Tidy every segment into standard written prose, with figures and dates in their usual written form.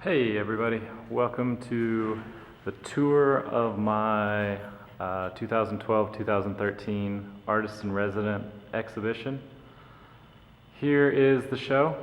Hey everybody, welcome to the tour of my 2012-2013 Artist in Resident exhibition. Here is the show.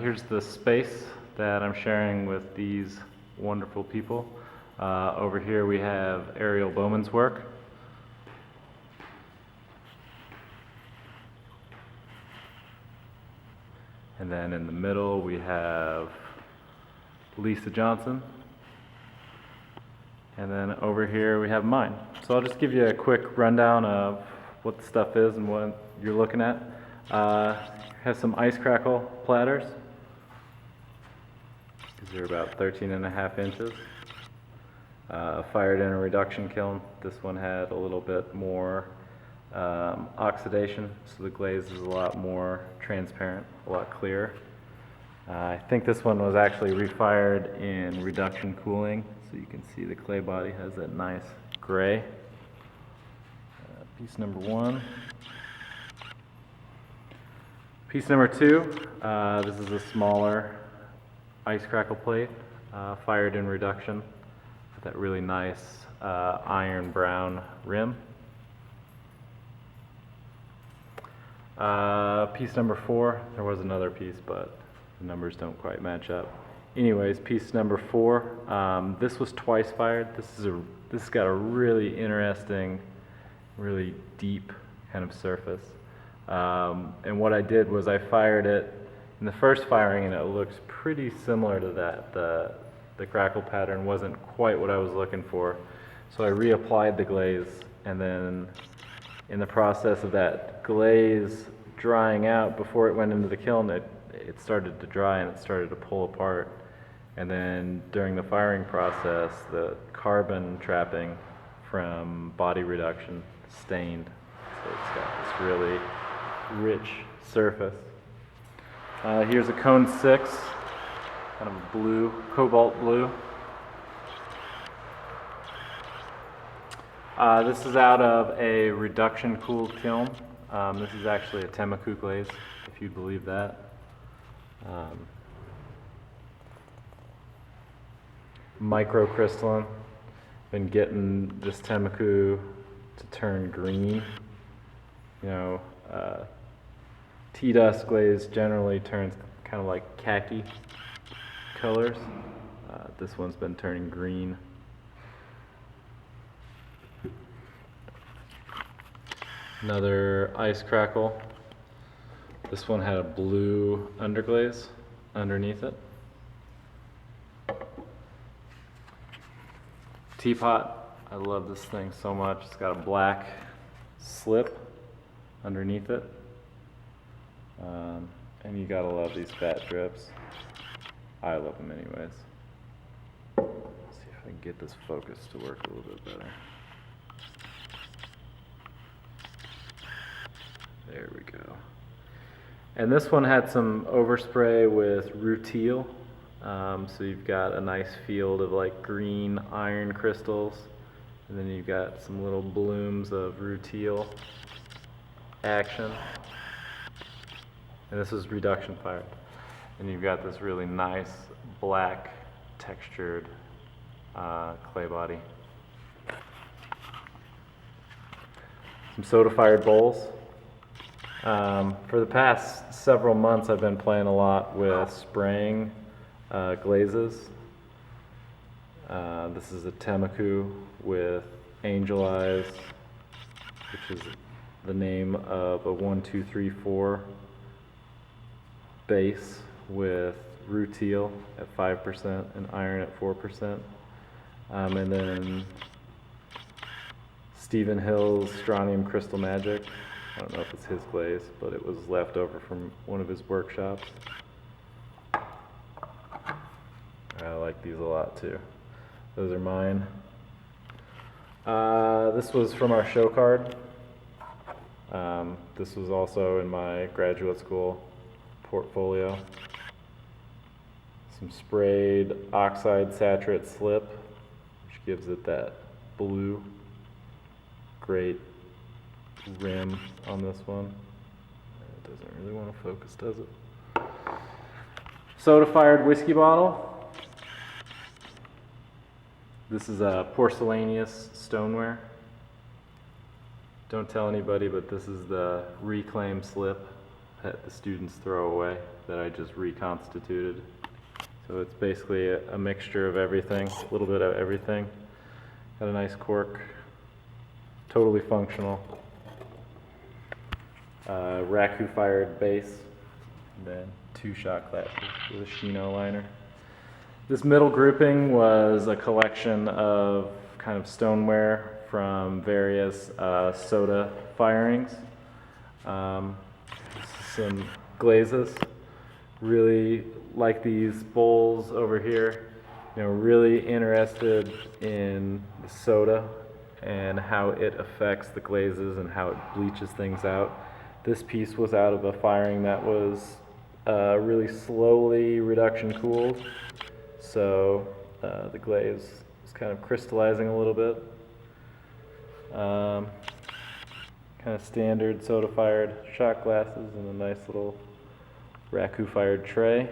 Here's the space that I'm sharing with these wonderful people. Over here we have Ariel Bowman's work. And then in the middle we have Lisa Johnson, and then over here we have mine. So I'll just give you a quick rundown of what the stuff is and what you're looking at. Has some ice crackle platters. These are about 13.5 inches. Fired in a reduction kiln. This one had a little bit more oxidation, so the glaze is a lot more transparent, a lot clearer. I think this one was actually refired in reduction cooling, so you can see the clay body has that nice gray. Piece number one. Piece number two, this is a smaller ice crackle plate, fired in reduction with that really nice iron brown rim. Piece number four, there was another piece, but the numbers don't quite match up. Anyways, piece number four, this was twice fired. This has got a really interesting, really deep kind of surface. And what I did was I fired it in the first firing, and it looks pretty similar to that. The crackle pattern wasn't quite what I was looking for, so I reapplied the glaze, and then in the process of that glaze drying out before it went into the kiln, it started to dry and it started to pull apart. And then during the firing process, the carbon trapping from body reduction stained. So it's got this really rich surface. Here's a cone 6, kind of a blue, cobalt blue. This is out of a reduction cooled kiln. This is actually a Teapots glaze, if you believe that. Microcrystalline. Been getting this Teapots to turn green. You know, tea dust glaze generally turns kind of like khaki colors. This one's been turning green. Another ice crackle. This one had a blue underglaze underneath it. Teapot. I love this thing so much. It's got a black slip underneath it. And you gotta love these fat drips. I love them anyways. Let's see if I can get this focus to work a little bit better. There we go. And this one had some overspray with rutile. So you've got a nice field of like green iron crystals, and then you've got some little blooms of rutile action. And this is reduction fired. And you've got this really nice black textured clay body. Some soda fired bowls. For the past several months I've been playing a lot with spraying glazes. This is a Teapots with angel eyes, which is the name of a 1, 2, 3, 4 base with rutile at 5% and iron at 4%. And then Stephen Hill's Strontium Crystal Magic. I don't know if it's his glaze, but it was left over from one of his workshops. I like these a lot too. Those are mine. This was from our show card. This was also in my graduate school portfolio. Some sprayed oxide saturate slip, which gives it that blue. Great rim on this one. It doesn't really want to focus, does it? Soda fired whiskey bottle. This is a porcelaneous stoneware. Don't tell anybody, but this is the reclaimed slip that the students throw away that I just reconstituted. So it's basically a mixture of everything, a little bit of everything. Got a nice cork, totally functional. Raku fired base, and then 2 shot glasses with a Shino liner. This middle grouping was a collection of kind of stoneware from various soda firings. Some glazes. Really like these bowls over here. You know, really interested in the soda and how it affects the glazes and how it bleaches things out. This piece was out of a firing that was really slowly reduction cooled. So the glaze is kind of crystallizing a little bit. Kind of standard soda fired shot glasses in a nice little Raku fired tray.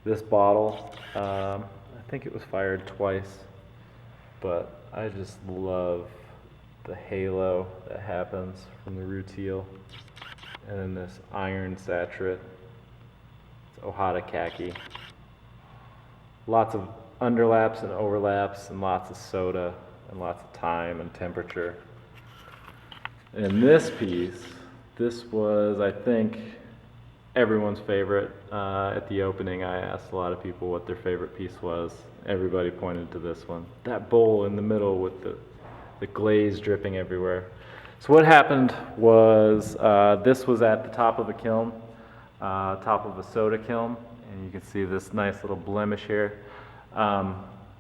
This bottle, I think it was fired twice, but I just love the halo that happens from the rutile. And then this iron saturate, it's Ohata khaki. Lots of underlaps and overlaps and lots of soda and lots of time and temperature. And this piece, this was, I think, everyone's favorite. At the opening, I asked a lot of people what their favorite piece was. Everybody pointed to this one. That bowl in the middle with the glaze dripping everywhere. So what happened was, this was at the top of a kiln, top of a soda kiln, and you can see this nice little blemish here. The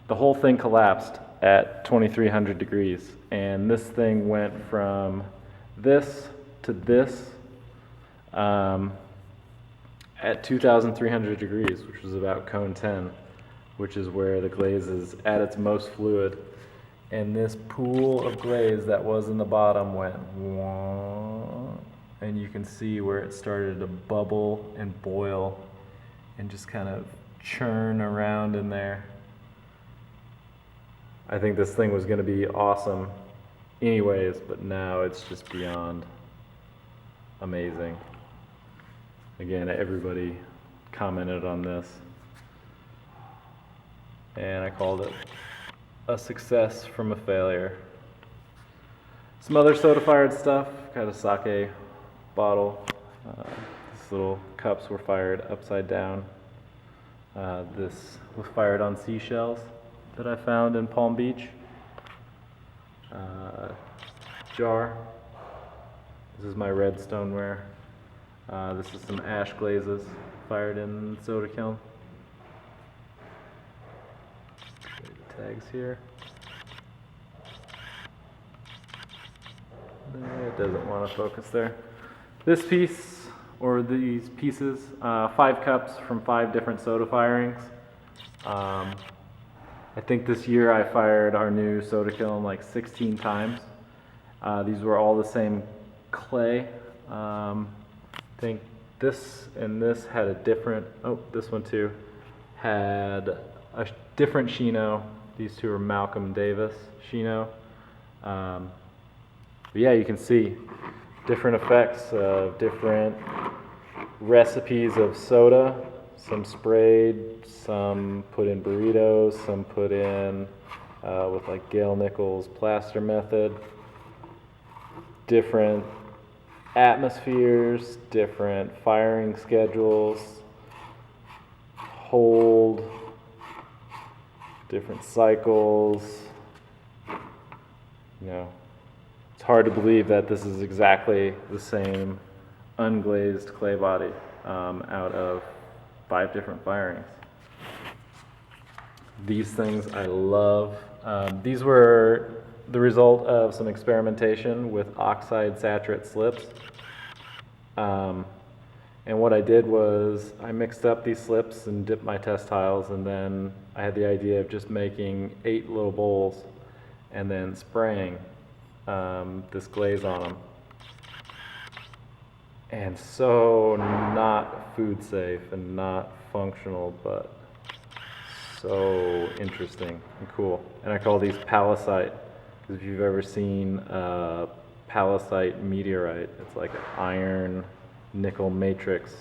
whole thing collapsed at 2300 degrees, and this thing went from this to this at 2300 degrees, which was about cone 10, which is where the glaze is at its most fluid. And this pool of glaze that was in the bottom went wah, and you can see where it started to bubble and boil and just kind of churn around in there. I think this thing was going to be awesome anyways, but now it's just beyond amazing. Again, everybody commented on this, and I called it a success from a failure. Some other soda-fired stuff, got a sake bottle. These little cups were fired upside down. This was fired on seashells that I found in Palm Beach. Jar. This is my red stoneware. This is some ash glazes fired in soda kiln. Tags here. It doesn't want to focus there. This piece, or these pieces, 5 cups from 5 different soda firings. I think this year I fired our new soda kiln like 16 times. These were all the same clay. I think this and this had a different, this one too, had a different Shino. These two are Malcolm Davis Shino. But yeah, you can see different effects of different recipes of soda. Some sprayed, some put in burritos, some put in with like Gail Nichols' plaster method. Different atmospheres, different firing schedules, hold, different cycles. You know, it's hard to believe that this is exactly the same unglazed clay body out of 5 different firings. These things I love. These were the result of some experimentation with oxide saturate slips. And what I did was I mixed up these slips and dipped my test tiles, and then I had the idea of just making 8 little bowls and then spraying this glaze on them. And so not food safe and not functional, but so interesting and cool. And I call these Palasite, because if you've ever seen Palasite meteorite, it's like an iron nickel matrix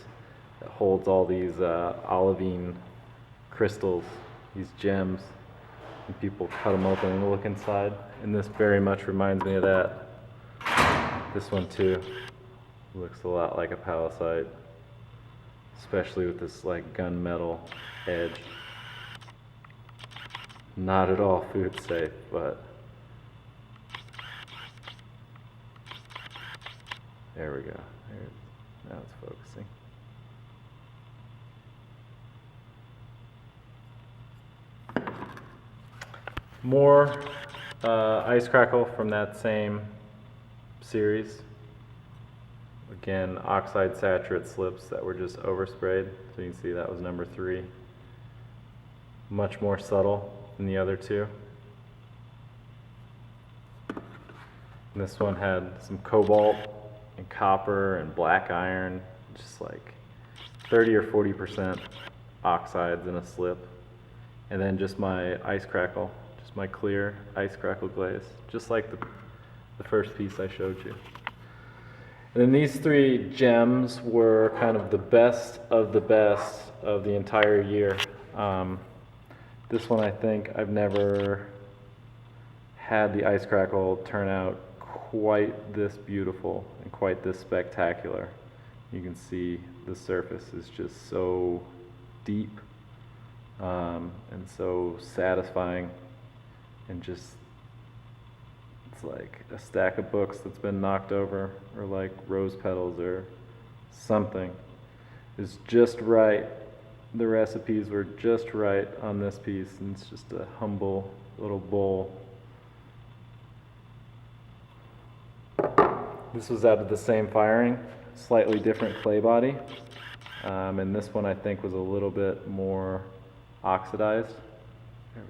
that holds all these olivine crystals, these gems, and people cut them open and look inside. And this very much reminds me of that. This one too looks a lot like a Palasite, especially with this like gunmetal edge. Not at all food safe, but there we go. Now it's focusing. More ice crackle from that same series. Again, oxide saturate slips that were just oversprayed. So you can see that was number 3. Much more subtle than the other two. And this one had some cobalt and copper and black iron, just like 30 or 40% oxides in a slip. And then just my ice crackle, just my clear ice crackle glaze, just like the first piece I showed you. And then these 3 gems were kind of the best of the entire year. This one, I think I've never had the ice crackle turn out quite this beautiful and quite this spectacular. You can see the surface is just so deep and so satisfying, and just it's like a stack of books that's been knocked over, or like rose petals or something. It's just right. The recipes were just right on this piece, and it's just a humble little bowl. This was out of the same firing, slightly different clay body, and this one I think was a little bit more oxidized. There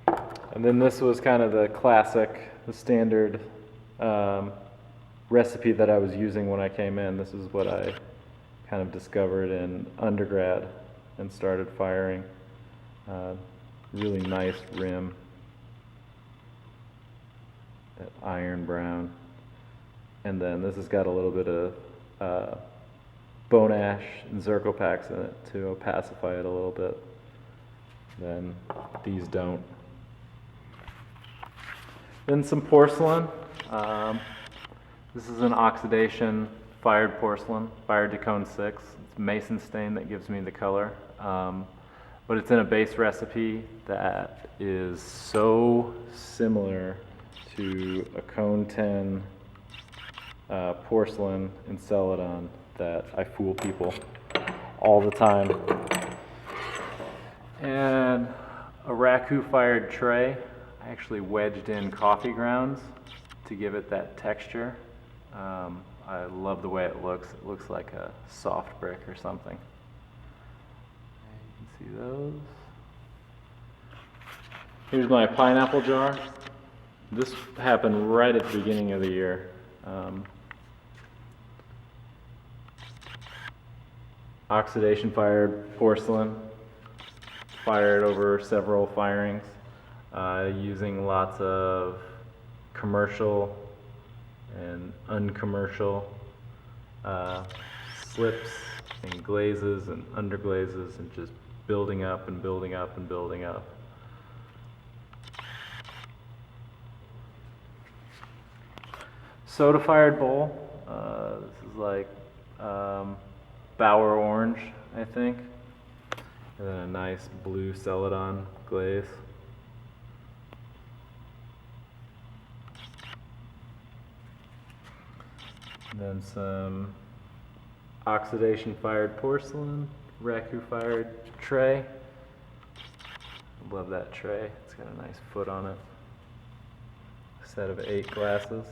we go. And then this was kind of the classic, the standard recipe that I was using when I came in. This is what I kind of discovered in undergrad and started firing. Really nice rim, that iron brown. And then this has got a little bit of bone ash and zircopax in it to opacify it a little bit. Then these don't. Then some porcelain. This is an oxidation fired porcelain, fired to cone 6. It's mason stain that gives me the color. But it's in a base recipe that is so similar to a cone 10 porcelain in Celadon that I fool people all the time. And a Raku fired tray, I actually wedged in coffee grounds to give it that texture. I love the way it looks. It looks like a soft brick or something. You can see those. Here's my pineapple jar. This happened right at the beginning of the year. Oxidation fired porcelain, fired over several firings, using lots of commercial and uncommercial slips and glazes and underglazes, and just building up and building up and building up. Soda fired bowl. This is like Bower orange, I think. And then a nice blue Celadon glaze. And then some oxidation fired porcelain, Raku fired tray. Love that tray. It's got a nice foot on it. A set of 8 glasses.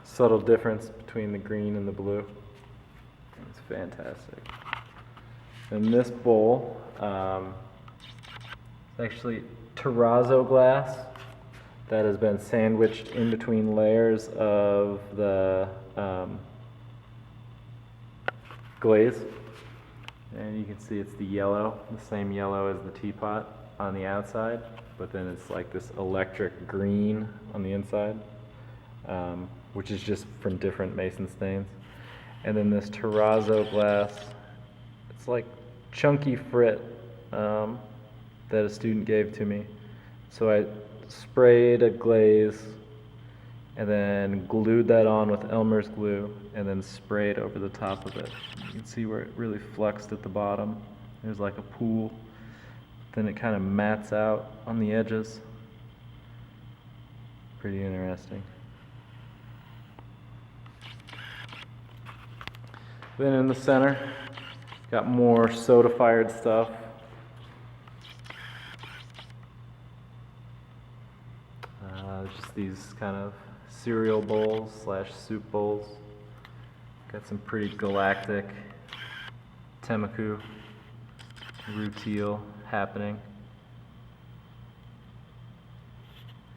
Subtle difference between the green and the blue. It's fantastic. And this bowl, it's actually terrazzo glass that has been sandwiched in between layers of the glaze. And you can see it's the yellow, the same yellow as the teapot on the outside, but then it's like this electric green on the inside, which is just from different mason stains. And then this terrazzo glass, it's like chunky frit that a student gave to me. So I sprayed a glaze and then glued that on with Elmer's glue and then sprayed over the top of it. You can see where it really flexed at the bottom. There's like a pool. Then it kind of mats out on the edges. Pretty interesting. Then in the center, got more soda-fired stuff. Just these kind of cereal bowls / soup bowls. Got some pretty galactic Temuku rutile happening.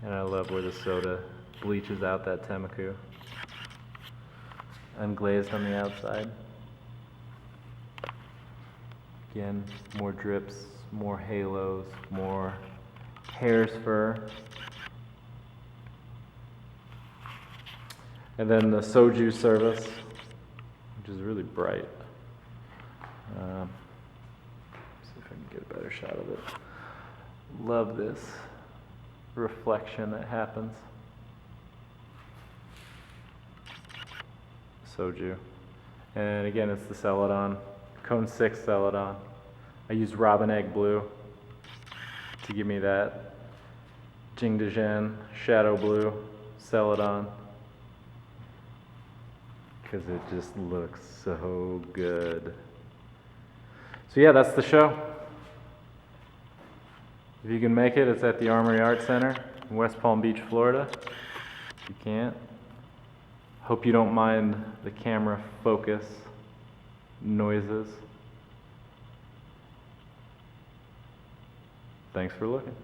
And I love where the soda bleaches out that Temuku. Unglazed on the outside. Again, more drips, more halos, more hare's fur. And then the Soju service, which is really bright. See if I can get a better shot of it. Love this reflection that happens. Soju. And again, it's the Celadon, Cone 6 Celadon. I used Robin Egg Blue to give me that Jing de Zhen Shadow Blue Celadon, because it just looks so good. So yeah, that's the show. If you can make it, it's at the Armory Art Center in West Palm Beach, Florida. If you can't, hope you don't mind the camera focus noises. Thanks for looking.